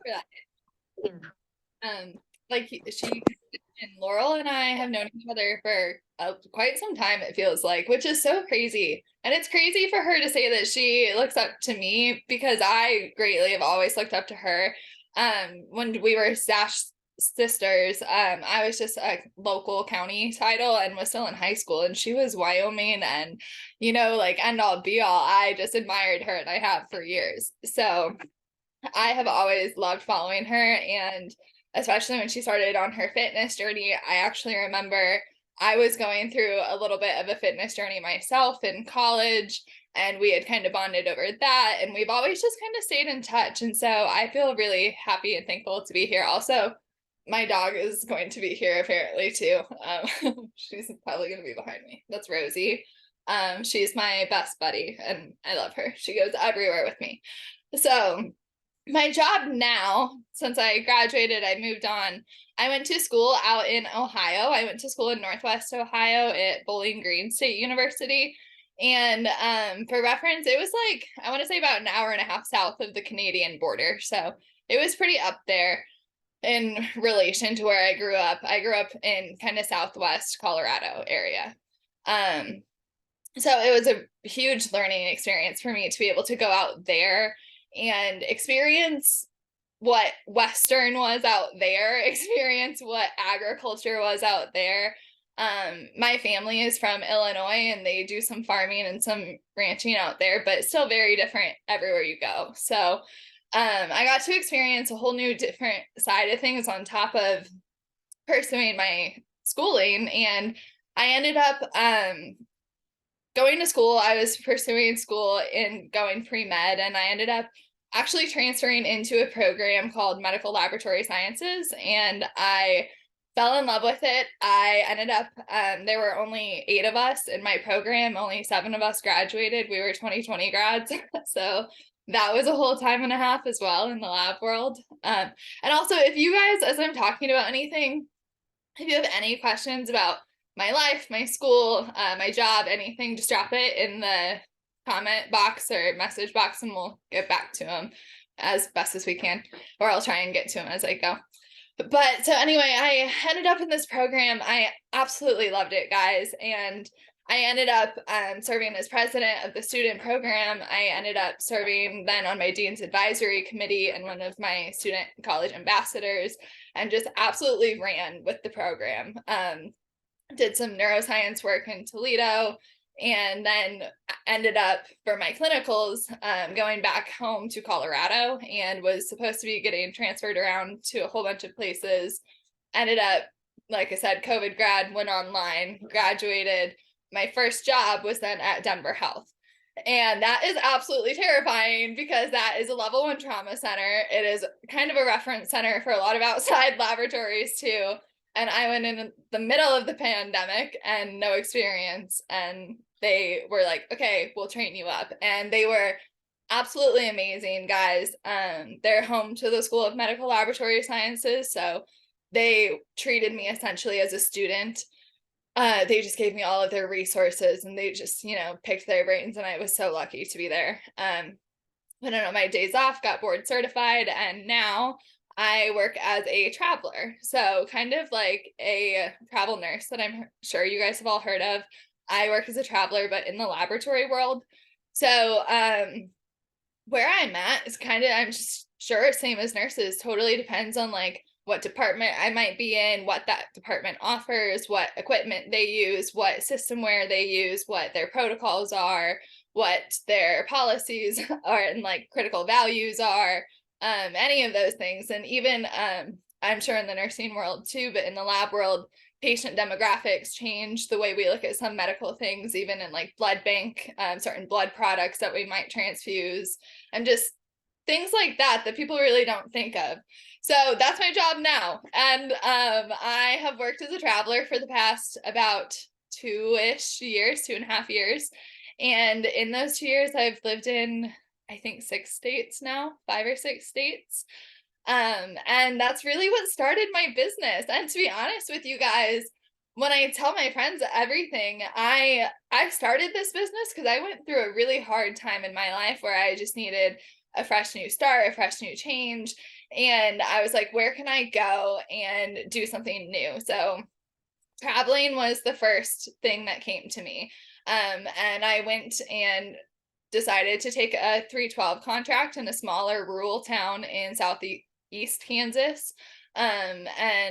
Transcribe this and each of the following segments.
for that. Like she and Laurel and I have known each other for quite some time, it feels like, which is so crazy. And it's crazy for her to say that she looks up to me because I greatly have always looked up to her. When we were Stash sisters, I was just a local county title and was still in high school, and she was Wyoming, and like end all be all. I just admired her, and I have for years. So I have always loved following her, and especially when she started on her fitness journey. I actually remember I was going through a little bit of a fitness journey myself in college, and we had kind of bonded over that, and we've always just kind of stayed in touch. And so I feel really happy and thankful to be here. Also, my dog is going to be here apparently too. She's probably going to be behind me. That's Rosie. She's my best buddy, and I love her. She goes everywhere with me. So my job now, since I graduated, I moved on. I went to school out in Ohio. I went to school in Northwest Ohio at Bowling Green State University. And for reference, it was like, I want to say about an hour and a half south of the Canadian border. So it was pretty up there in relation to where I grew up. I grew up in kind of Southwest Colorado area. Um, so it was a huge learning experience for me to be able to go out there and experience what Western was out there, experience what agriculture was out there. My family is from Illinois, and they do some farming and some ranching out there, but it's still very different everywhere you go. So I got to experience a whole new different side of things on top of pursuing my schooling. And I ended up going to school. I was pursuing school and going pre-med, and I ended up actually transferring into a program called Medical Laboratory Sciences, and I fell in love with it. I ended up, there were only 8 of us in my program, only 7 of us graduated. We were 2020 grads. So that was a whole time and a half as well in the lab world. And also, if you guys, as I'm talking about anything, if you have any questions about my life, my school, my job, anything, just drop it in the comment box or message box, and we'll get back to them as best as we can, or I'll try and get to them as I go. But so anyway, I ended up in this program. I absolutely loved it, guys. And I ended up serving as president of the student program. I ended up serving then on my dean's advisory committee and one of my student college ambassadors, and just absolutely ran with the program. Did some neuroscience work in Toledo, and then ended up for my clinicals going back home to Colorado, and was supposed to be getting transferred around to a whole bunch of places. Ended up, like I said, COVID grad, went online, graduated. My first job was then at Denver Health. And that is absolutely terrifying because that is a level 1 trauma center. It is kind of a reference center for a lot of outside laboratories too. And I went in the middle of the pandemic and no experience. And they were like, okay, we'll train you up. And they were absolutely amazing, guys. They're home to the School of Medical Laboratory Sciences. So they treated me essentially as a student. They just gave me all of their resources, and they just, picked their brains. And I was so lucky to be there. Went on my days off, got board certified, and now I work as a traveler. So kind of like a travel nurse that I'm sure you guys have all heard of. I work as a traveler, but in the laboratory world. So where I'm at is kind of, I'm just sure, same as nurses, totally depends on like what department I might be in, what that department offers, what equipment they use, what systemware they use, what their protocols are, what their policies are, and like critical values are, any of those things. And even I'm sure in the nursing world too, but in the lab world, patient demographics change the way we look at some medical things, even in like blood bank, certain blood products that we might transfuse, and just things like that people really don't think of. So that's my job now. And I have worked as a traveler for the past about 2-ish years, 2.5 years. And in those 2 years, I've lived in, I think, 6 states now, 5 or 6 states. And that's really what started my business. And to be honest with you guys, when I tell my friends everything, I started this business because I went through a really hard time in my life where I just needed a fresh new start, a fresh new change. And I was like, where can I go and do something new? So traveling was the first thing that came to me. And I went and decided to take a 312 contract in a smaller rural town in southeast Kansas. And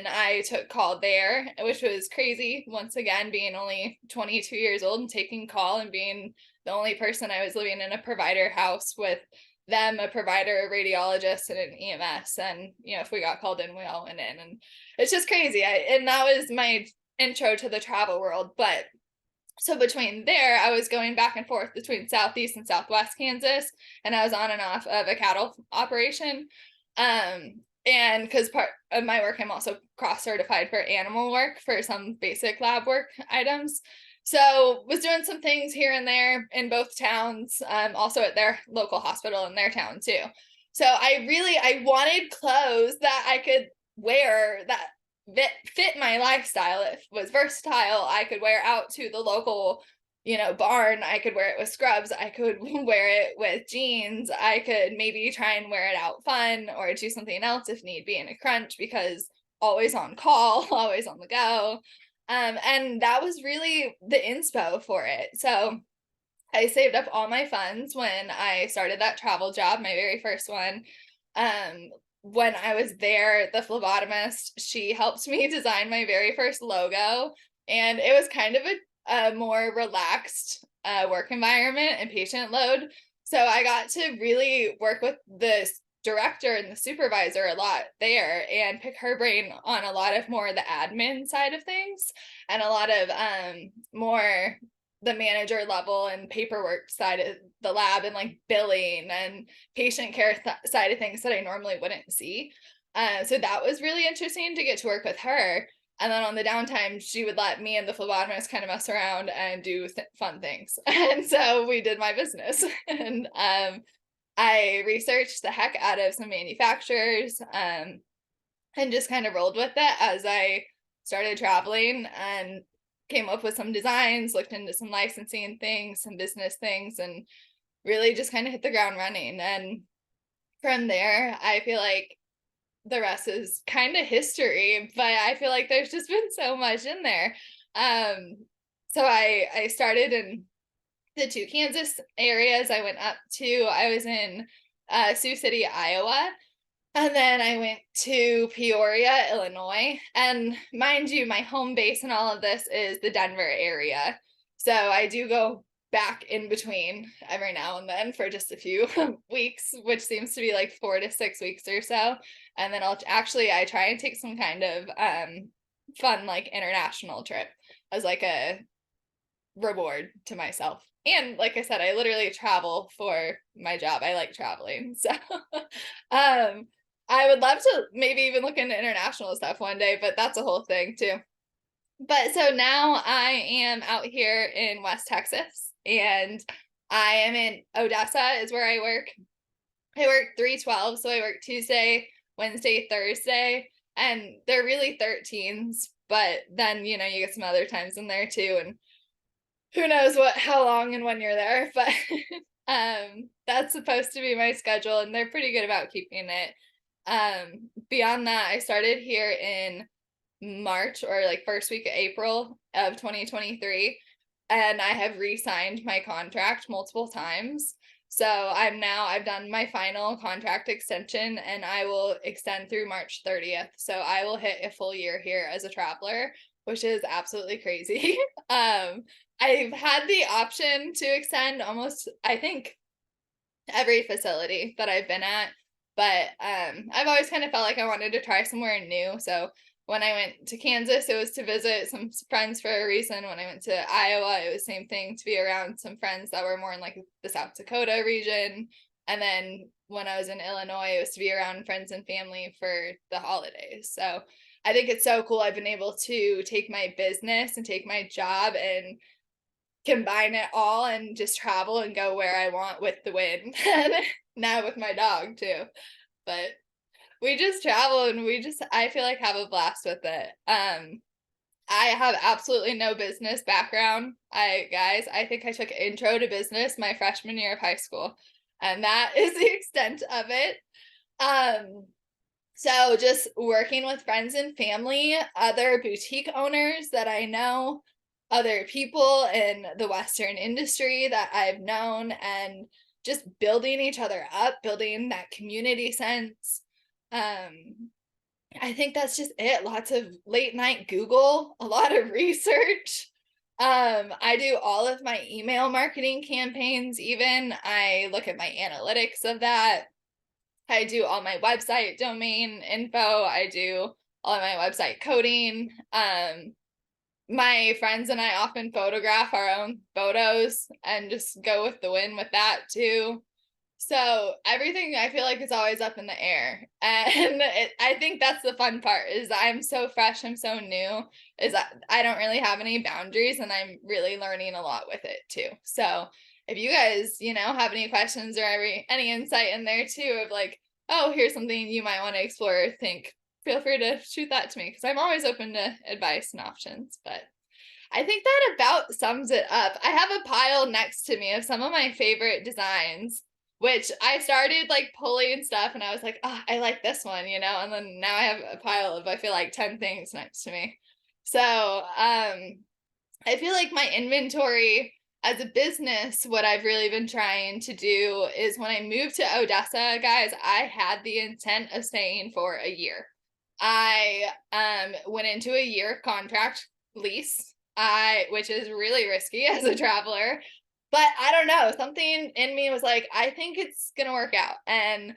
I took call there, which was crazy. Once again, being only 22 years old and taking call and being the only person. I was living in a provider house with them, a provider, a radiologist, and an EMS. And, you know, if we got called in, we all went in. And it's just crazy. And that was my intro to the travel world. But so between there, I was going back and forth between Southeast and Southwest Kansas, and I was on and off of a cattle operation. And because part of my work, I'm also cross certified for animal work for some basic lab work items. So was doing some things here and there in both towns, also at their local hospital in their town too. So I wanted clothes that I could wear that fit my lifestyle. It was versatile. I could wear out to the local, you know, barn. I could wear it with scrubs. I could wear it with jeans. I could maybe try and wear it out fun or do something else if need be in a crunch, because always on call, always on the go. And that was really the inspo for it. So I saved up all my funds when I started that travel job, my very first one. When I was there, the phlebotomist, she helped me design my very first logo. And it was kind of a more relaxed work environment and patient load. So I got to really work with the director and the supervisor a lot there and pick her brain on a lot of more the admin side of things, and a lot of more the manager level and paperwork side of the lab, and like billing and patient care side of things that I normally wouldn't see. So that was really interesting to get to work with her. And then on the downtime, she would let me and the phlebotomist kind of mess around and do fun things. And so we did my business. And I researched the heck out of some manufacturers, and just kind of rolled with it as I started traveling, and came up with some designs, looked into some licensing things, some business things, and really just kind of hit the ground running. And from there, I feel like the rest is kind of history, but I feel like there's just been so much in there. Um, so I started in the two Kansas areas. I was in Sioux City, Iowa. And then I went to Peoria, Illinois. And mind you, my home base and all of this is the Denver area. So I do go back in between every now and then for just a few weeks, which seems to be like 4 to 6 weeks or so. And then I try and take some kind of fun, like international trip as like a reward to myself. And like I said, I literally travel for my job. I like traveling. So I would love to maybe even look into international stuff one day, but that's a whole thing too. But so now I am out here in West Texas, and I am in Odessa is where I work. I work 312, so I work Tuesday, Wednesday, Thursday, and they're really 13s, but then, you know, you get some other times in there too, and who knows how long and when you're there, but that's supposed to be my schedule, and they're pretty good about keeping it. Beyond that, I started here in March, or like first week of April of 2023, and I have re-signed my contract multiple times. So I've done my final contract extension, and I will extend through March 30th. So I will hit a full year here as a traveler, which is absolutely crazy. I've had the option to extend almost, I think, every facility that I've been at, but I've always kind of felt like I wanted to try somewhere new. So when I went to Kansas, it was to visit some friends for a reason. When I went to Iowa, it was the same thing, to be around some friends that were more in like the South Dakota region. And then when I was in Illinois, it was to be around friends and family for the holidays. So I think it's so cool. I've been able to take my business and take my job and combine it all and just travel and go where I want with the wind. And now with my dog too. But we just travel, and I feel like have a blast with it. I have absolutely no business background. I think I took intro to business my freshman year of high school, and that is the extent of it. So just working with friends and family, other boutique owners that I know, other people in the Western industry that I've known, and just building each other up, building that community sense. I think that's just it. Lots of late night Google, a lot of research. I do all of my email marketing campaigns, even. I look at my analytics of that. I do all my website domain info. I do all my website coding. My friends and I often photograph our own photos and just go with the wind with that too. So everything I feel like is always up in the air. And I think that's the fun part is I'm so fresh, I'm so new, is that I don't really have any boundaries and I'm really learning a lot with it too. So if you guys, have any questions or any insight in there too of like, oh, here's something you might want to explore or think, feel free to shoot that to me because I'm always open to advice and options. But I think that about sums it up. I have a pile next to me of some of my favorite designs, which I started like pulling stuff and I was like, oh, I like this one, and then now I have a pile of, I feel like 10 things next to me. So, I feel like my inventory as a business, what I've really been trying to do is when I moved to Odessa, guys, I had the intent of staying for a year. I went into a year contract lease, which is really risky as a traveler, but I don't know, something in me was like, I think it's gonna work out. And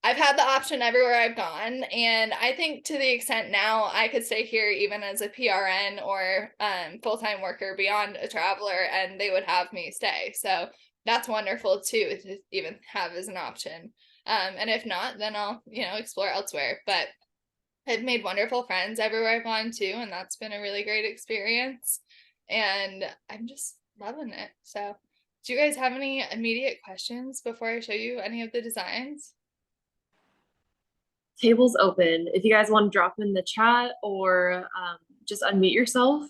I've had the option everywhere I've gone. And I think to the extent now I could stay here even as a PRN or full-time worker beyond a traveler, and they would have me stay. So that's wonderful too, to even have as an option. And if not, then I'll, explore elsewhere. But I've made wonderful friends everywhere I've gone too, and that's been a really great experience. And I'm just loving it. So, do you guys have any immediate questions before I show you any of the designs? Table's open. If you guys want to drop in the chat or just unmute yourself,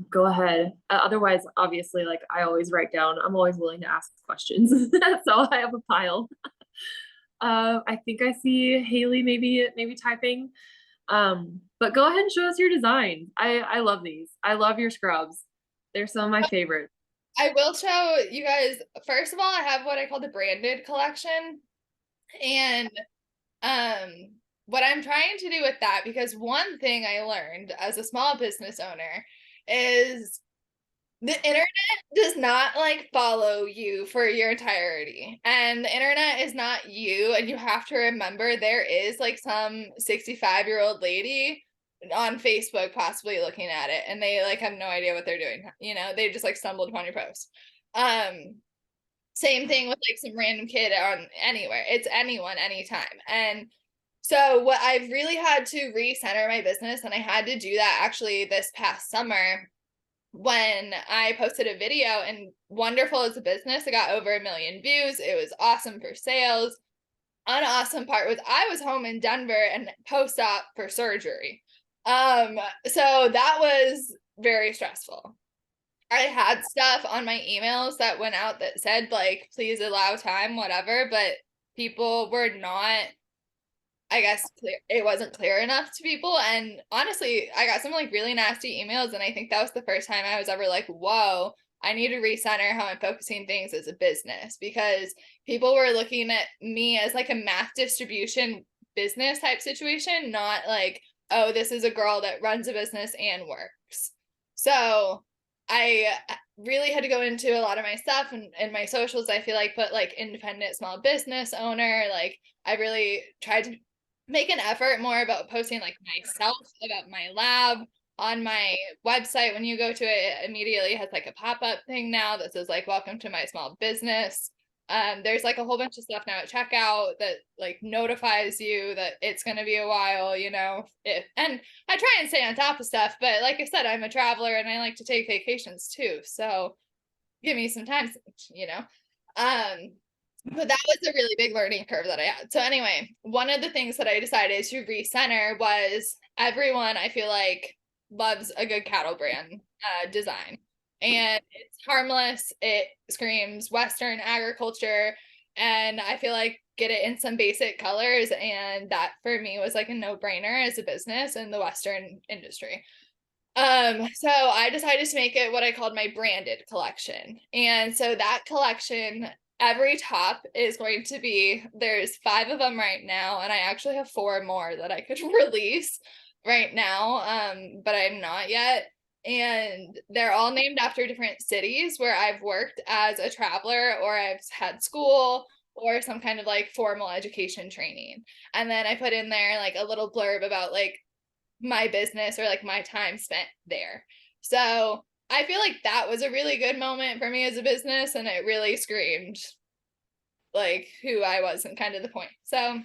go ahead. Otherwise, obviously, like I always write down, I'm always willing to ask questions. So I have a pile. I think I see Haley maybe typing. But go ahead and show us your designs. I love these. I love your scrubs. They're some of my favorites. I will show you guys, first of all, I have what I call the branded collection. And what I'm trying to do with that, because one thing I learned as a small business owner is the internet does not like follow you for your entirety. And the internet is not you. And you have to remember there is like some 65-year-old lady on Facebook possibly looking at it and they like have no idea what they're doing. They just like stumbled upon your post. Same thing with like some random kid on anywhere. It's anyone, anytime. And so what I've really had to recenter my business, and I had to do that actually this past summer when I posted a video, and wonderful as a business, it got over 1 million views. It was awesome for sales. Unawesome part was I was home in Denver and post-op for surgery. So that was very stressful. I had stuff on my emails that went out that said like, please allow time, whatever, but people were not, I guess, clear. It wasn't clear enough to people. And honestly, I got some like really nasty emails. And I think that was the first time I was ever like, whoa, I need to recenter how I'm focusing things as a business, because people were looking at me as like a mass distribution business type situation, not like, oh, this is a girl that runs a business and works. So I really had to go into a lot of my stuff and my socials, I feel like, but like independent small business owner, like I really tried to make an effort more about posting like myself, about my lab on my website. When you go to it, it immediately has like a pop-up thing now that says like, welcome to my small business. There's like a whole bunch of stuff now at checkout that like notifies you that it's going to be a while, and I try and stay on top of stuff, but like I said, I'm a traveler and I like to take vacations too. So give me some time, but that was a really big learning curve that I had. So anyway, one of the things that I decided to recenter was everyone I feel like loves a good cattle brand design. And it's harmless. It screams Western agriculture. And I feel like get it in some basic colors. And that for me was like a no-brainer as a business in the Western industry. So I decided to make it what I called my branded collection. And so that collection, every top is going to be, there's 5 of them right now, and I actually have 4 more that I could release right now, but I'm not yet. And they're all named after different cities where I've worked as a traveler, or I've had school, or some kind of like formal education training. And then I put in there like a little blurb about like my business or like my time spent there. So I feel like that was a really good moment for me as a business, and it really screamed like who I was and kind of the point. So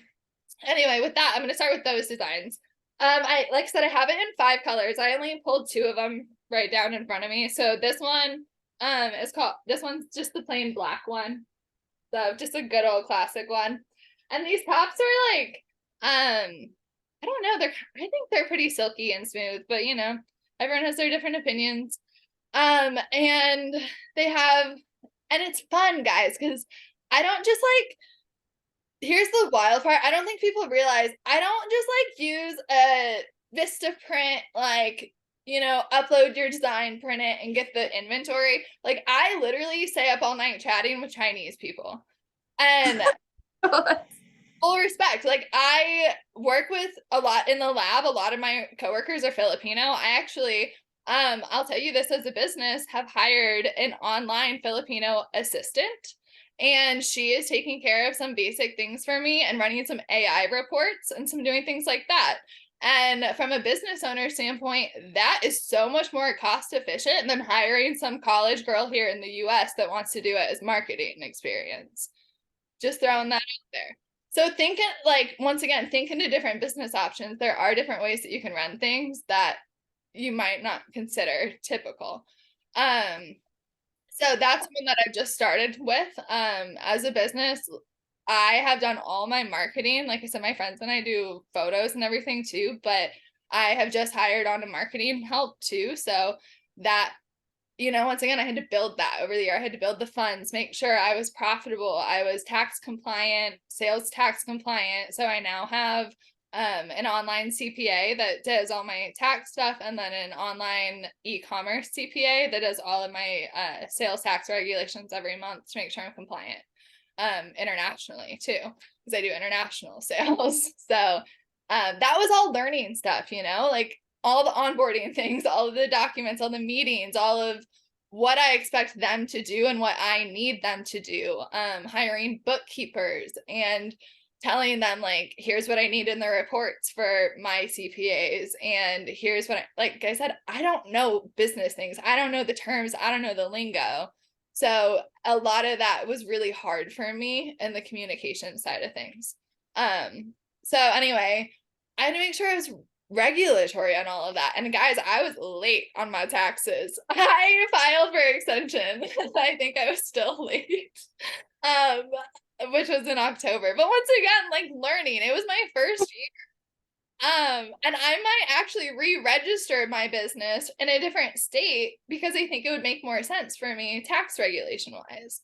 anyway, with that, I'm going to start with those designs. I like I said, I have it in 5 colors. I only pulled 2 of them right down in front of me. So this one is called, this one's just the plain black one. So just a good old classic one. And these tops are like I don't know, I think they're pretty silky and smooth, but you know, everyone has their different opinions. And they have, and it's fun, guys, because I don't just like, here's the wild part. I don't think people realize I don't just like use a Vistaprint, like, you know, upload your design, print it, and get the inventory. Like, I literally stay up all night chatting with Chinese people. And full respect, like I work with a lot in the lab. A lot of my coworkers are Filipino. I actually, I'll tell you this, as a business, have hired an online Filipino assistant, and she is taking care of some basic things for me and running some AI reports and some doing things like that. And from a business owner standpoint, that is so much more cost efficient than hiring some college girl here in the US that wants to do it as marketing experience. Just throwing that out there. So thinking, like, once again, think into different business options. There are different ways that you can run things that you might not consider typical. So that's one that I've just started with. As a business, I have done all my marketing. Like I said, my friends and I do photos and everything too, but I have just hired on to marketing help too. So that, you know, once again, I had to build that over the year. I had to build the funds, make sure I was profitable. I was tax compliant, sales tax compliant. So I now have an online CPA that does all my tax stuff, and then an online e-commerce CPA that does all of my sales tax regulations every month to make sure I'm compliant internationally too, because I do international sales. So that was all learning stuff, you know, like all the onboarding things, all of the documents, all the meetings, all of what I expect them to do and what I need them to do, hiring bookkeepers and telling them like, here's what I need in the reports for my CPAs, and here's what like I said, I don't know business things, I don't know the terms, I don't know the lingo. So a lot of that was really hard for me in the communication side of things. So anyway, I had to make sure I was regulatory on all of that. And guys, I was late on my taxes. I filed for extension. I think I was still late. Which was in October. But once again, like learning, it was my first year. And I might actually re-register my business in a different state because I think it would make more sense for me tax regulation wise.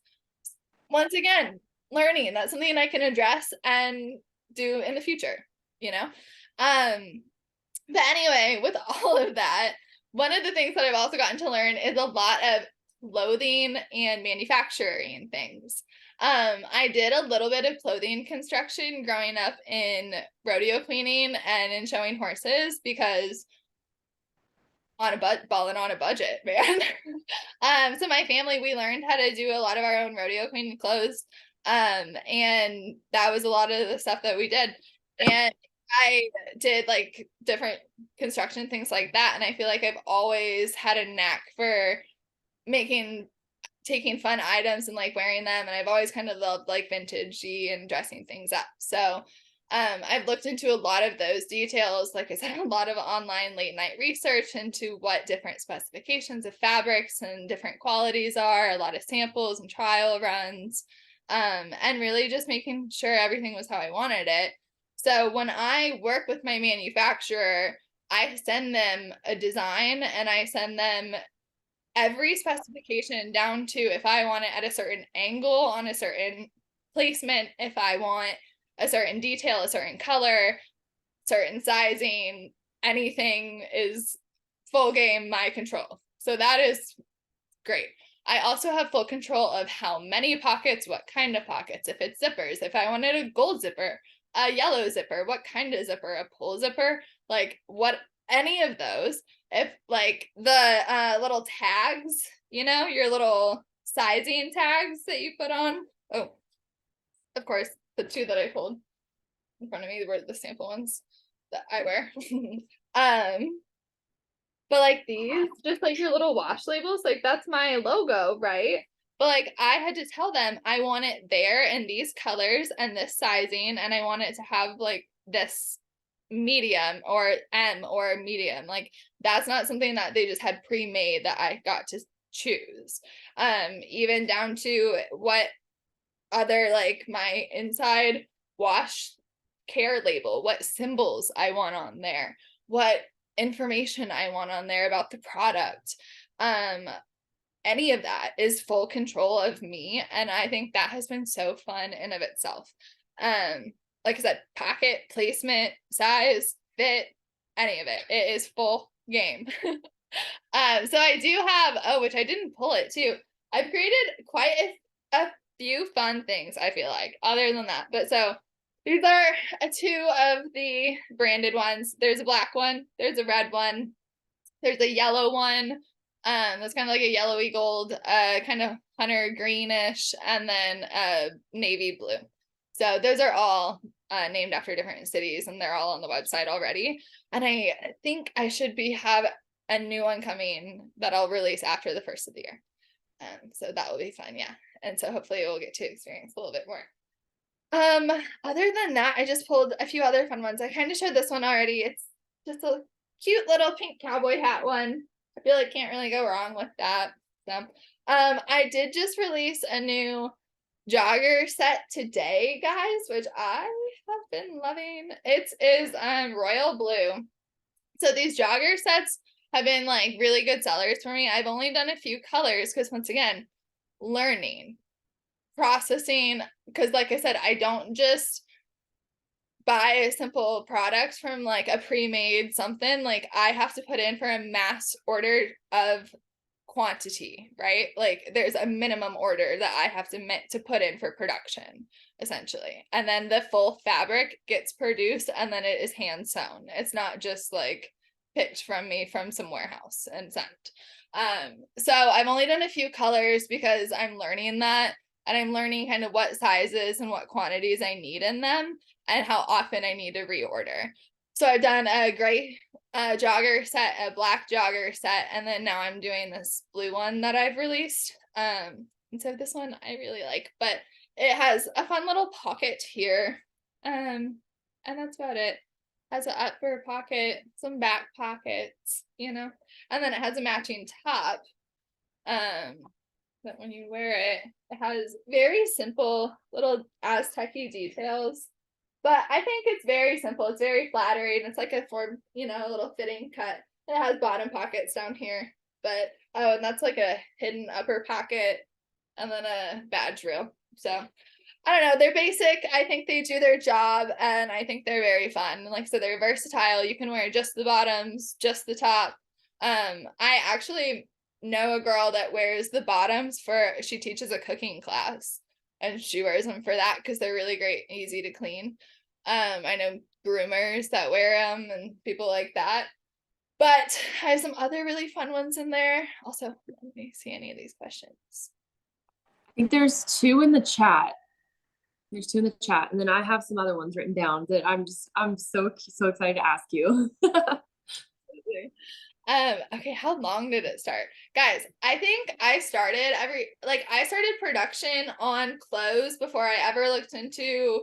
Once again, learning, that's something I can address and do in the future, you know? But anyway, with all of that, one of the things that I've also gotten to learn is a lot of clothing and manufacturing things. I did a little bit of clothing construction growing up in rodeo cleaning and in showing horses, because on a balling on a budget, man. So my family, we learned how to do a lot of our own rodeo cleaning clothes. And that was a lot of the stuff that we did. And I did like different construction things like that. And I feel like I've always had a knack for taking fun items and like wearing them. And I've always kind of loved like vintagey and dressing things up. So I've looked into a lot of those details. Like I said, a lot of online late night research into what different specifications of fabrics and different qualities are, a lot of samples and trial runs, and really just making sure everything was how I wanted it. So when I work with my manufacturer, I send them a design and I send them every specification down to if I want it at a certain angle on a certain placement, if I want a certain detail, a certain color, certain sizing, anything is full game my control. So that is great. I also have full control of how many pockets, what kind of pockets, if it's zippers, if I wanted a gold zipper, a yellow zipper, what kind of zipper, a pull zipper, like what, any of those. If like the little tags, you know, your little sizing tags that you put on. Oh, of course, the two that I pulled in front of me were the sample ones that I wear. But like these, just like your little wash labels, like that's my logo, right? But like I had to tell them I want it there in these colors and this sizing, and I want it to have like this medium or M or medium. Like that's not something that they just had pre-made that I got to choose. Even down to what other, like my inside wash care label, what symbols I want on there, what information I want on there about the product. Any of that is full control of me, and I think that has been so fun in of itself. Like I said, packet, placement, size, fit, any of it is full game. So I do have, oh, which I didn't pull it too. I've created quite a few fun things, I feel like, other than that. But so these are two of the branded ones. There's a black one, there's a red one, there's a yellow one. That's kind of like a yellowy gold, kind of hunter greenish, and then navy blue. So those are all named after different cities, and they're all on the website already. And I think I should have a new one coming that I'll release after the first of the year. So that will be fun, yeah. And so hopefully we'll get to experience a little bit more. Other than that, I just pulled a few other fun ones. I kind of showed this one already. It's just a cute little pink cowboy hat one. I feel like can't really go wrong with that. So, I did just release a new jogger set today, guys, which I have been loving. It is royal blue. So these jogger sets have been like really good sellers for me. I've only done a few colors because once again, learning, processing, because like I said, I don't just buy a simple product from like a pre-made something. Like I have to put in for a mass order of quantity, right? Like there's a minimum order that I have to put in for production, essentially. And then the full fabric gets produced and then it is hand sewn. It's not just like picked from me from some warehouse and sent. So I've only done a few colors because I'm learning that, and I'm learning kind of what sizes and what quantities I need in them and how often I need to reorder. So I've done a gray jogger set, a black jogger set, and then now I'm doing this blue one that I've released. And so this one I really like, but it has a fun little pocket here. And that's about it. Has an upper pocket, some back pockets, you know, and then it has a matching top. That when you wear it, it has very simple little Aztec-y details. But I think it's very simple. It's very flattering. It's like a form, you know, a little fitting cut. It has bottom pockets down here. But oh, and that's like a hidden upper pocket and then a badge reel. So I don't know. They're basic. I think they do their job, and I think they're very fun. Like I said, they're versatile. You can wear just the bottoms, just the top. I actually know a girl that wears the bottoms she teaches a cooking class, and she wears them for that because they're really great, easy to clean. I know groomers that wear them and people like that. But I have some other really fun ones in there. Also, let me see any of these questions. I think there's two in the chat. There's two in the chat, and then I have some other ones written down that I'm so excited to ask you. Okay, how long did it start? Guys, I think I started production on clothes before I ever looked into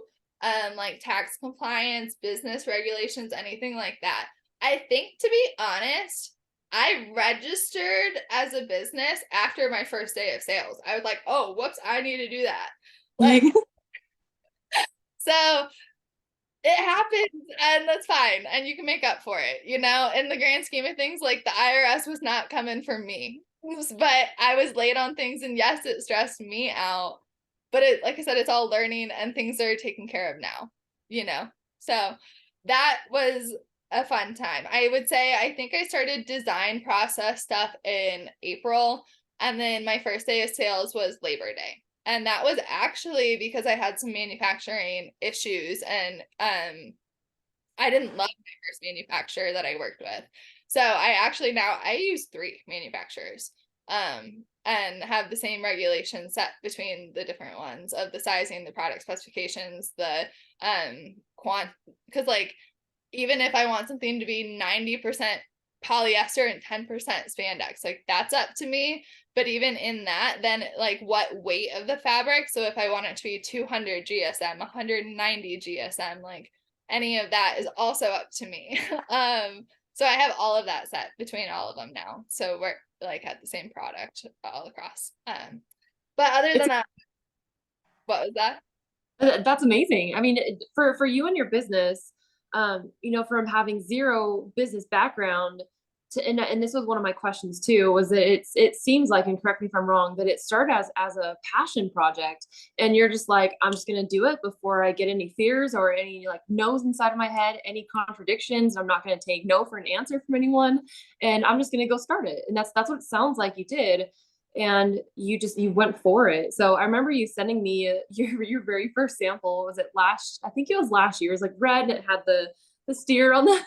like tax compliance, business regulations, anything like that. I think, to be honest, I registered as a business after my first day of sales. I was like, oh, whoops, I need to do that. Like, so it happens, and that's fine, and you can make up for it, you know. In the grand scheme of things, like the IRS was not coming for me, but I was late on things, and yes, it stressed me out, but it, like I said, it's all learning and things are taken care of now, so that was a fun time. I would say I think I started design process stuff in April, and then my first day of sales was Labor Day. And that was actually because I had some manufacturing issues, and I didn't love my first manufacturer that I worked with. So I actually now I use 3 manufacturers and have the same regulations set between the different ones of the sizing, the product specifications, the quant because like even if I want something to be 90% polyester and 10% spandex, like that's up to me. But even in that, then like what weight of the fabric? So if I want it to be 200 GSM, 190 GSM, like any of that is also up to me. So I have all of that set between all of them now. So we're like at the same product all across. But other than that, what was that? That's amazing. I mean, for you and your business, from having zero business background to, and this was one of my questions too, was that it seems like, and correct me if I'm wrong, that it started as a passion project, and you're just like, I'm just gonna do it before I get any fears or any like no's inside of my head, any contradictions. I'm not gonna take no for an answer from anyone, and I'm just gonna go start it. And that's what it sounds like you did, and you went for it. So I remember you sending me your very first sample. Was it last? I think it was last year. It was like red and it had the steer on the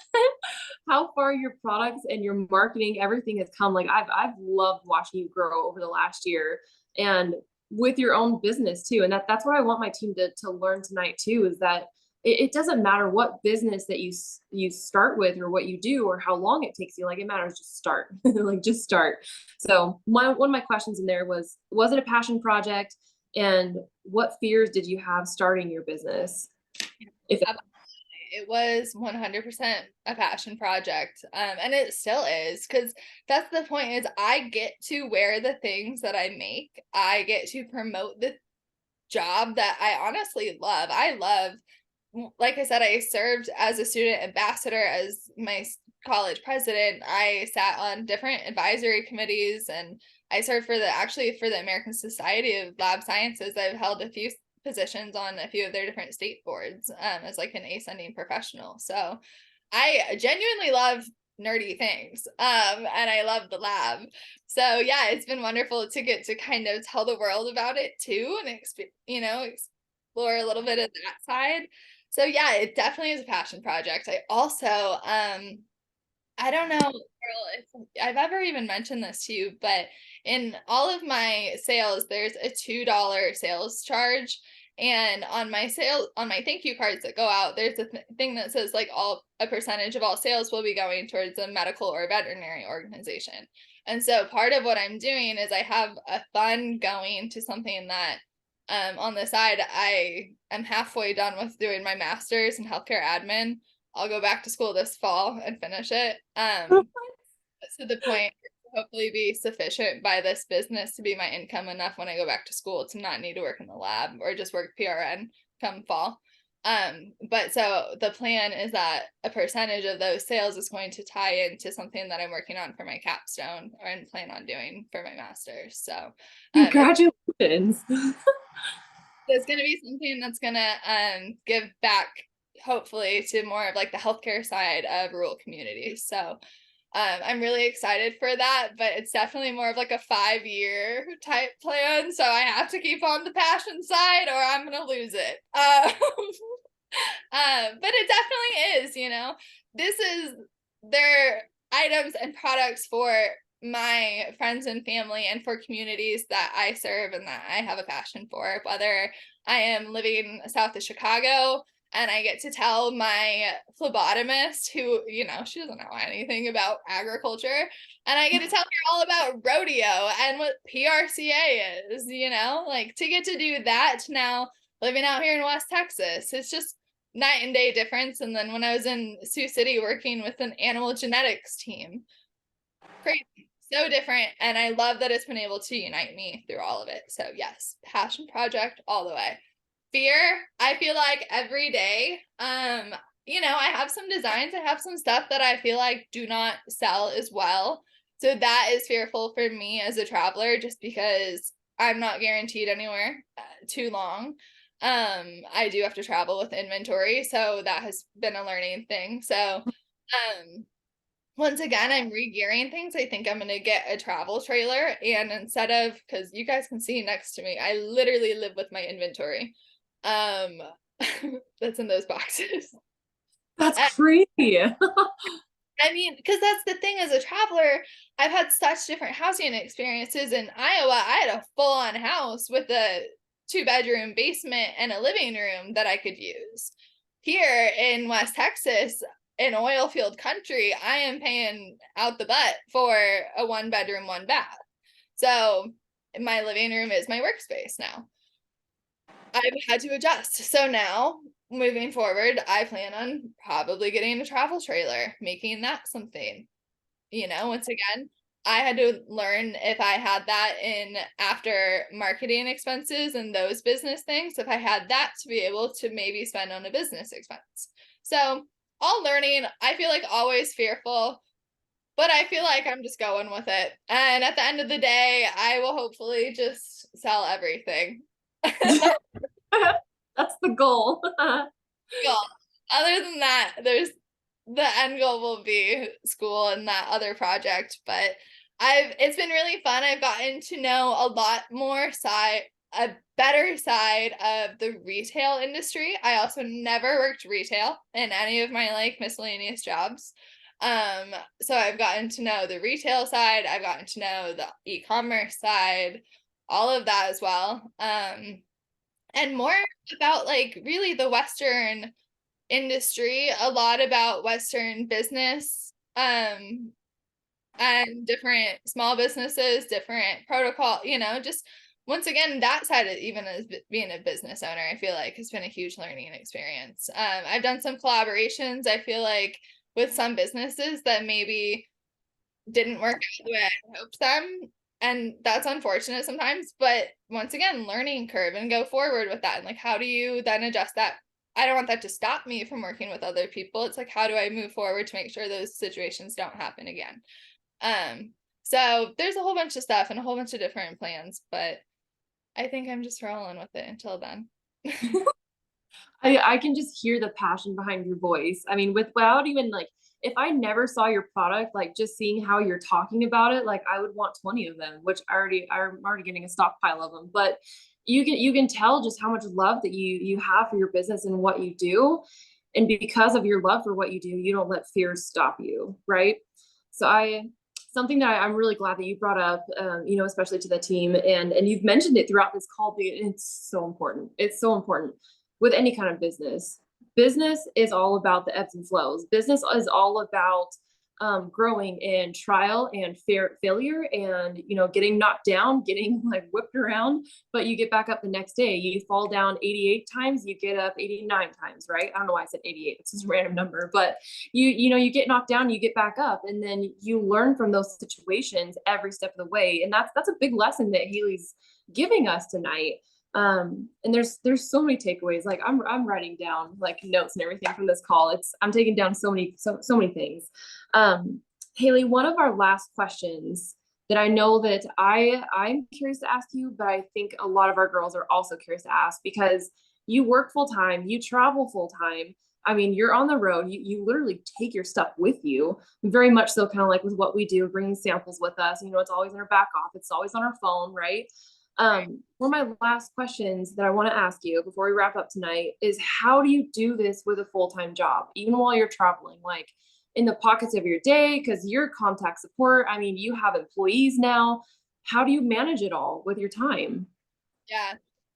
how far your products and your marketing, everything has come. Like I've loved watching you grow over the last year, and with your own business too. And that's what I want my team to learn tonight too, is that it doesn't matter what business that you start with or what you do or how long it takes you. Like it matters, just start. Like just start. So one of my questions in there was it a passion project, and what fears did you have starting your business? If It was 100% a passion project. And it still is, because that's the point, is I get to wear the things that I make. I get to promote the job that I honestly love. Like I said, I served as a student ambassador, as my college president. I sat on different advisory committees, and I served for the American Society of Lab Sciences. I've held a few positions on a few of their different state boards as like an ascending professional. So I genuinely love nerdy things and I love the lab. So yeah, it's been wonderful to get to kind of tell the world about it too, and explore a little bit of that side. So yeah, it definitely is a passion project. I also I don't know, Carl, if I've ever even mentioned this to you, but in all of my sales, there's a $2 sales charge. And on my thank you cards that go out, there's a thing that says like a percentage of all sales will be going towards a medical or veterinary organization. And so part of what I'm doing is I have a fund going to something that on the side, I am halfway done with doing my master's in healthcare admin. I'll go back to school this fall and finish it. To the point, hopefully be sufficient by this business to be my income enough when I go back to school to not need to work in the lab or just work PRN come fall. But so the plan is that a percentage of those sales is going to tie into something that I'm working on for my capstone and plan on doing for my master's. So congratulations. It's going to be something that's going to give back hopefully to more of like the healthcare side of rural communities. So I'm really excited for that, but it's definitely more of like a 5-year type plan. So I have to keep on the passion side or I'm going to lose it. But it definitely is, this is their items and products for my friends and family and for communities that I serve and that I have a passion for, whether I am living south of Chicago and I get to tell my phlebotomist who, she doesn't know anything about agriculture, and I get to tell her all about rodeo and what PRCA is, like to get to do that now living out here in West Texas. It's just night and day difference. And then when I was in Sioux City working with an animal genetics team, crazy, so different. And I love that it's been able to unite me through all of it. So yes, passion project all the way. Fear, I feel like every day, I have some designs, I have some stuff that I feel like do not sell as well. So that is fearful for me as a traveler, just because I'm not guaranteed anywhere too long. I do have to travel with inventory, so that has been a learning thing. So, once again, I'm re-gearing things. I think I'm gonna get a travel trailer, and instead of, because you guys can see next to me, I literally live with my inventory. Um, that's in those boxes. That's crazy. I mean, because that's the thing as a traveler, I've had such different housing experiences. In Iowa, I had a full-on house with a 2-bedroom basement and a living room that I could use. Here in West Texas, in oil field country, I am paying out the butt for a 1-bedroom, 1-bath. So my living room is my workspace now. I've had to adjust. So now, moving forward, I plan on probably getting a travel trailer, making that something. Once again, I had to learn if I had that in after marketing expenses and those business things, if I had that to be able to maybe spend on a business expense. So, all learning, I feel like always fearful, but I feel like I'm just going with it. And at the end of the day, I will hopefully just sell everything. That's the goal. Cool. Other than that, there's the end goal will be school and that other project, but it's been really fun. I've gotten to know a lot more a better side of the retail industry. I also never worked retail in any of my like miscellaneous jobs. So I've gotten to know the retail side, I've gotten to know the e-commerce side, all of that as well. And more about like really the Western industry, a lot about Western business, and different small businesses, different protocol, just once again, that side of even as being a business owner, I feel like has been a huge learning experience. I've done some collaborations, I feel like, with some businesses that maybe didn't work out the way I hoped them. And that's unfortunate sometimes, but once again, learning curve and go forward with that. And like, how do you then adjust that? I don't want that to stop me from working with other people. It's like, how do I move forward to make sure those situations don't happen again? So there's a whole bunch of stuff and a whole bunch of different plans, but I think I'm just rolling with it until then. I can just hear the passion behind your voice. I mean, without even like, if I never saw your product, like just seeing how you're talking about it, like I would want 20 of them, which I'm already getting a stockpile of them. But you can tell just how much love that you have for your business and what you do. And because of your love for what you do, you don't let fears stop you, right? So something that I'm really glad that you brought up, especially to the team, and you've mentioned it throughout this call. It's so important. It's so important with any kind of business. Business is all about the ebbs and flows. Business is all about growing in trial and failure, and getting knocked down, getting like whipped around, but you get back up the next day. You fall down 88 times, you get up 89 times, right? I don't know why I said 88. It's just a random number, but you get knocked down, you get back up, and then you learn from those situations every step of the way. And that's a big lesson that Haley's giving us tonight. And there's so many takeaways. Like I'm writing down like notes and everything from this call. I'm taking down so many things. Haley, one of our last questions that I know that I'm curious to ask you, but I think a lot of our girls are also curious to ask, because you work full time, you travel full time. I mean, you're on the road, you literally take your stuff with you, very much so, kind of like with what we do, bringing samples with us. It's always in our back off, it's always on our phone, right? One of my last questions that I want to ask you before we wrap up tonight is, how do you do this with a full-time job, even while you're traveling, like in the pockets of your day? Because you're contact support. I mean, you have employees now. How do you manage it all with your time? Yeah.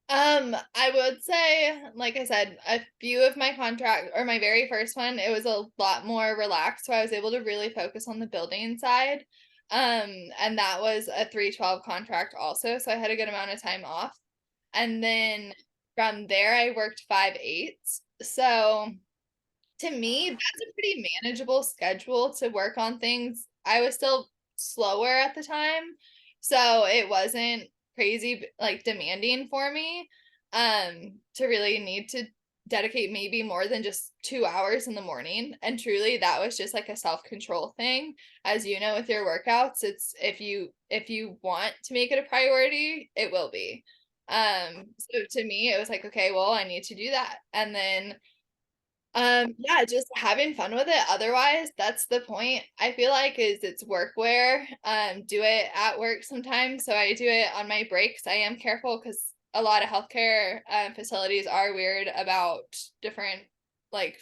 I would say, like I said, a few of my contract or my very first one, it was a lot more relaxed. So I was able to really focus on the building side. And that was a 3/12 contract also. So I had a good amount of time off. And then from there, I worked 5/8. So to me, that's a pretty manageable schedule to work on things. I was still slower at the time, so it wasn't crazy like demanding for me to really need to dedicate maybe more than just 2 hours in the morning. And truly that was just like a self-control thing. As you know, with your workouts, it's if you want to make it a priority, it will be. So to me, it was like, okay, well, I need to do that. And then yeah, just having fun with it. Otherwise, that's the point. I feel like is it's workwear. Do it at work sometimes. So I do it on my breaks. I am careful because a lot of healthcare facilities are weird about different like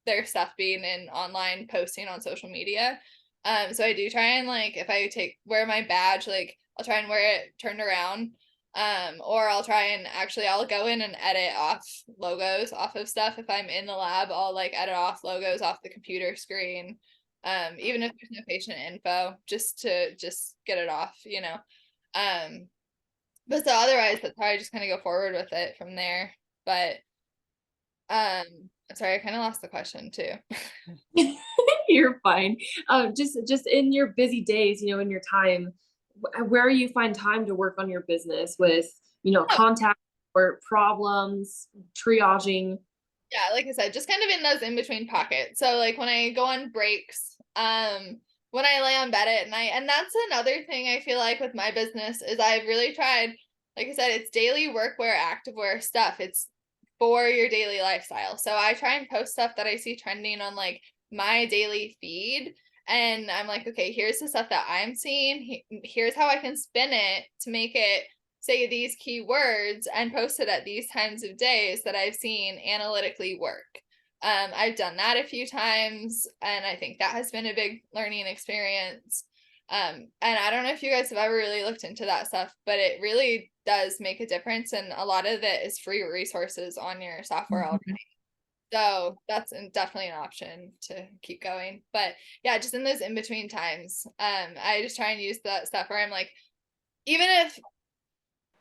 their stuff being in online posting on social media. So I do try and like if I wear my badge, like I'll try and wear it turned around. Or I'll try and actually I'll go in and edit off logos off of stuff. If I'm in the lab, I'll like edit off logos off the computer screen. Even if there's no patient info, just to just get it off, you know. But so otherwise that's how I just kind of go forward with it from there. But sorry, I kind of lost the question too. You're fine. Just in your busy days, you know, in your time, where you find time to work on your business with, you know, contact or problems, triaging. Yeah, like I said, just kind of in those in between pockets. So like when I go on breaks, when I lay on bed at night, and that's another thing I feel like with my business is I've really tried, like I said, it's daily workwear, activewear stuff. It's for your daily lifestyle. So I try and post stuff that I see trending on like my daily feed. And I'm like, okay, here's the stuff that I'm seeing. Here's how I can spin it to make it say these keywords and post it at these times of days that I've seen analytically work. I've done that a few times, and I think that has been a big learning experience. And I don't know if you guys have ever really looked into that stuff, but it really does make a difference. And a lot of it is free resources on your software already. So that's definitely an option to keep going. But yeah, just in those in between times, I just try and use that stuff where I'm like, even if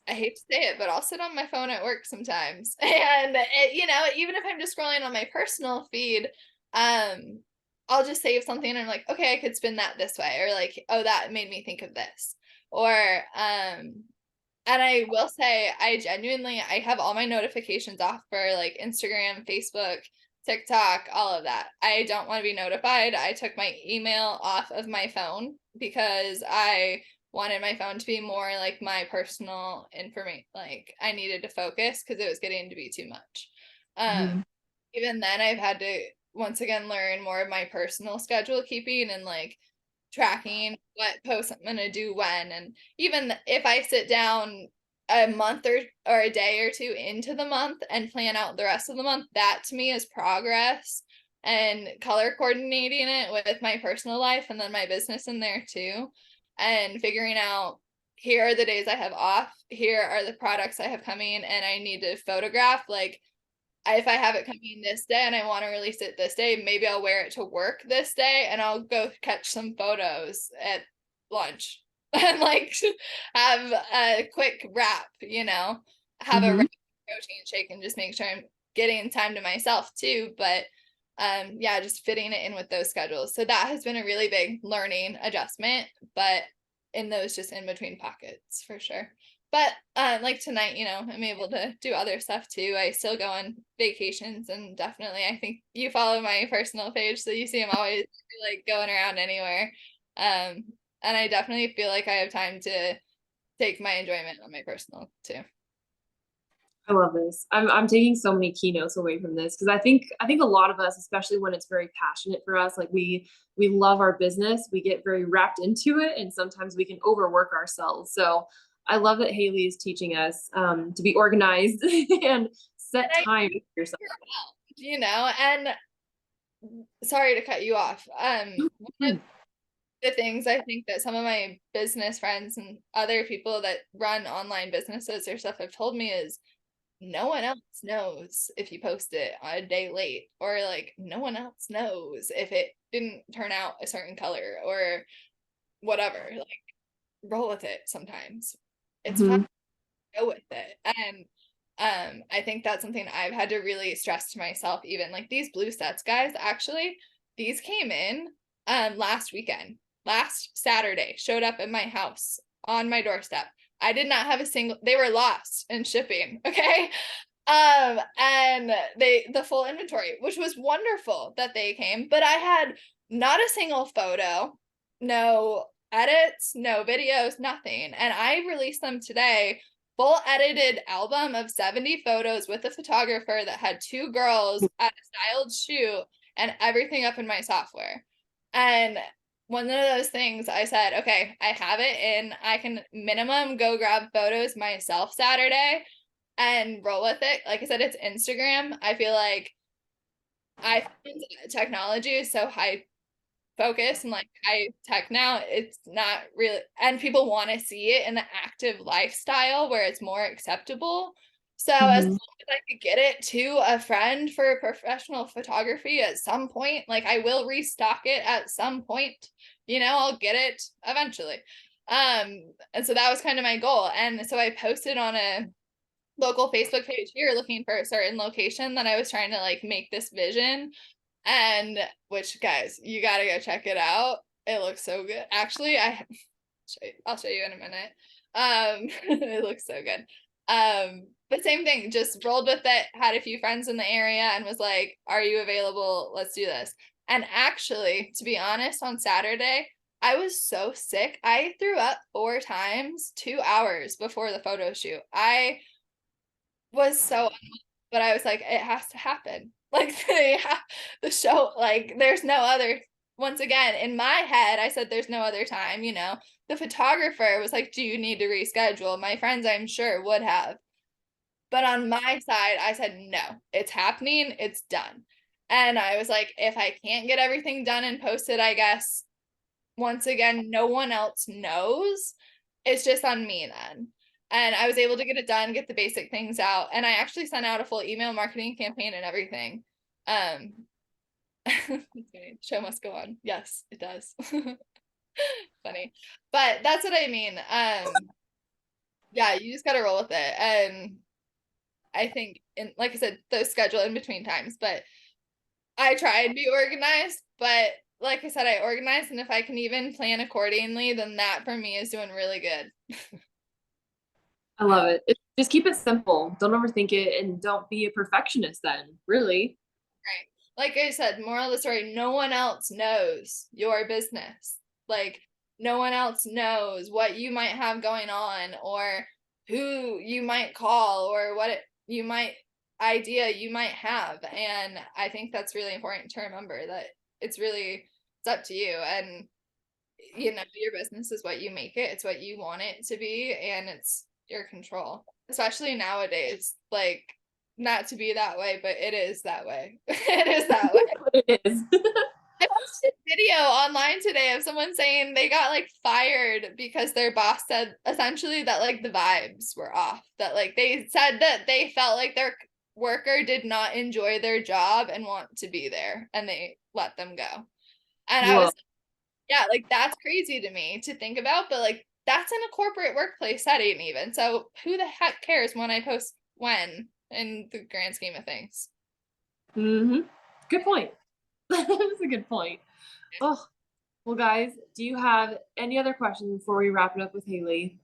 I hate to say it, but I'll sit on my phone at work sometimes. And you know, even if I'm just scrolling on my personal feed, I'll just save something and I'm like, okay, I could spin that this way, or like, oh, that made me think of this. Or and I will say I have all my notifications off for like Instagram, Facebook, TikTok, all of that. I don't want to be notified. I took my email off of my phone because I wanted my phone to be more like my personal information. Like I needed to focus because it was getting to be too much. Even then I've had to once again learn more of my personal schedule keeping and like tracking what posts I'm gonna do when. And even if I sit down a month or a day or two into the month and plan out the rest of the month, that to me is progress. And color coordinating it with my personal life and then my business in there too, and figuring out here are the days I have off, here are the products I have coming, and I need to photograph like if I have it coming this day and I want to release it this day, maybe I'll wear it to work this day and I'll go catch some photos at lunch and like have a quick wrap, you know, have a protein shake and just make sure I'm getting time to myself too. But yeah, just fitting it in with those schedules. So that has been a really big learning adjustment, but in those just in between pockets for sure. But like tonight, you know, I'm able to do other stuff too. I still go on vacations, and definitely I think you follow my personal page, so you see I'm always like going around anywhere. And I definitely feel like I have time to take my enjoyment on my personal too. I love this. I'm taking so many keynotes away from this because I think a lot of us, especially when it's very passionate for us, like we love our business, we get very wrapped into it, and sometimes we can overwork ourselves. So I love that Haley is teaching us to be organized and set time for yourself. You know, and sorry to cut you off. One of the things I think that some of my business friends and other people that run online businesses or stuff have told me is no one else knows if you post it a day late, or like no one else knows if it didn't turn out a certain color or whatever. Like roll with it sometimes. It's fun to go with it. And I think that's something I've had to really stress to myself. Even like these blue sets, guys, actually these came in last weekend, last Saturday, showed up at my house on my doorstep. I did not have a single, they were lost in shipping. Okay. And the full inventory, which was wonderful that they came, but I had not a single photo, no edits, no videos, nothing. And I released them today, full edited album of 70 photos with a photographer that had two girls at a styled shoot and everything up in my software. And one of those things I said, okay, I have it in, I can minimum go grab photos myself Saturday and roll with it. Like I said, it's Instagram. I feel like technology is so high focus and like high tech now. It's not really, and people want to see it in the active lifestyle where it's more acceptable. So as long as I could get it to a friend for professional photography at some point, like I will restock it at some point, I'll get it eventually. And so that was kind of my goal. And so I posted on a local Facebook page here looking for a certain location that I was trying to like make this vision. And which guys, you gotta go check it out. It looks so good. Actually, I'll show you in a minute. It looks so good. But same thing, just rolled with it, had a few friends in the area and was like, are you available? Let's do this. And actually, to be honest, on Saturday, I was so sick. I threw up 4 times, 2 hours before the photo shoot. I was so, but I was like, it has to happen. Like the show, like there's no other. Once again, in my head, I said there's no other time. The photographer was like, "Do you need to reschedule?" My friends, I'm sure, would have, but on my side, I said no. It's happening. It's done. And I was like, if I can't get everything done and posted, I guess once again, no one else knows. It's just on me then. And I was able to get it done, get the basic things out. And I actually sent out a full email marketing campaign and everything. Show must go on. Yes, it does. Funny. But that's what I mean. Yeah, you just gotta roll with it. And I think like I said, the schedule in between times, but I try and be organized, but like I said, I organize, and if I can even plan accordingly, then that for me is doing really good. I love it. Just keep it simple. Don't overthink it and don't be a perfectionist then, really. Right. Like I said, moral of the story, no one else knows your business. Like no one else knows what you might have going on or who you might call or you might idea you might have. And I think that's really important to remember that it's up to you. And your business is what you make it. It's what you want it to be, and it's your control. Especially nowadays, like not to be that way, but it is that way. It is that way. It is. I watched a video online today of someone saying they got like fired because their boss said essentially that like the vibes were off. That like they said that they felt like their worker did not enjoy their job and want to be there, and they let them go. And I Whoa. was yeah, like that's crazy to me to think about, but like that's in a corporate workplace setting even. So who the heck cares when I post when in the grand scheme of things? Good point. That's a good point. Oh, well, guys, do you have any other questions before we wrap it up with Haley?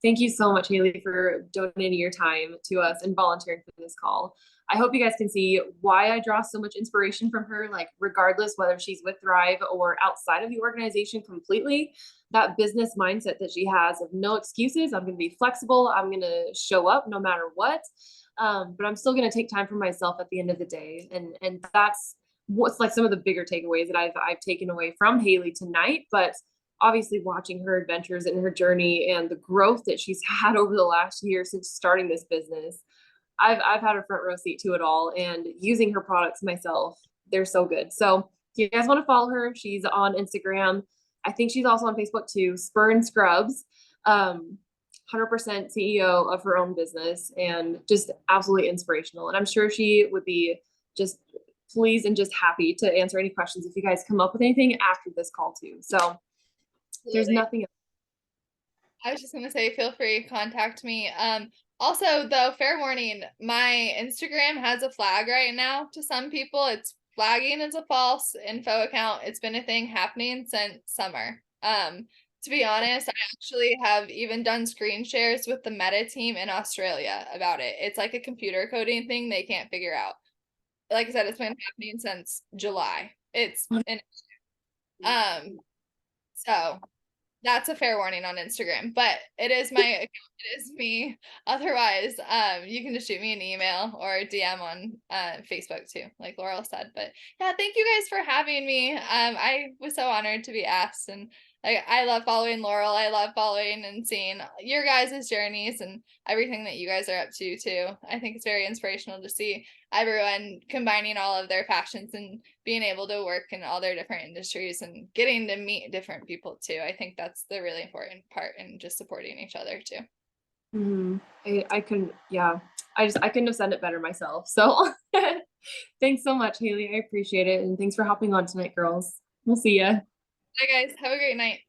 Thank you so much, Haley, for donating your time to us and volunteering for this call. I hope you guys can see why I draw so much inspiration from her, like regardless whether she's with Thrive or outside of the organization completely, that business mindset that she has of no excuses. I'm going to be flexible. I'm going to show up no matter what. But I'm still going to take time for myself at the end of the day. And that's what's like some of the bigger takeaways that I've taken away from Haley tonight. But obviously watching her adventures and her journey and the growth that she's had over the last year since starting this business, I've had a front row seat to it all, and using her products myself, they're so good. So if you guys want to follow her, she's on Instagram. I think she's also on Facebook too, Spur and Scrubs. 100% CEO of her own business and just absolutely inspirational. And I'm sure she would be just pleased and just happy to answer any questions if you guys come up with anything after this call too. So there's nothing else. I was just gonna say, feel free to contact me. Also though, fair warning, my Instagram has a flag right now to some people. It's flagging as a false info account. It's been a thing happening since summer. To be honest, I actually have even done screen shares with the Meta team in Australia about it. It's like a computer coding thing they can't figure out. Like I said, it's been happening since July. It's an so that's a fair warning on Instagram, but it is my account. It is me. Otherwise, you can just shoot me an email or DM on Facebook too, like Laurel said. But yeah, thank you guys for having me. I was so honored to be asked, and I love following Laurel. I love following and seeing your guys' journeys and everything that you guys are up to too. I think it's very inspirational to see everyone combining all of their passions and being able to work in all their different industries and getting to meet different people too. I think that's the really important part in just supporting each other too. Mhm. I couldn't, yeah, I couldn't have said it better myself. So thanks so much, Haley. I appreciate it. And thanks for hopping on tonight, girls. We'll see ya. Bye guys, have a great night.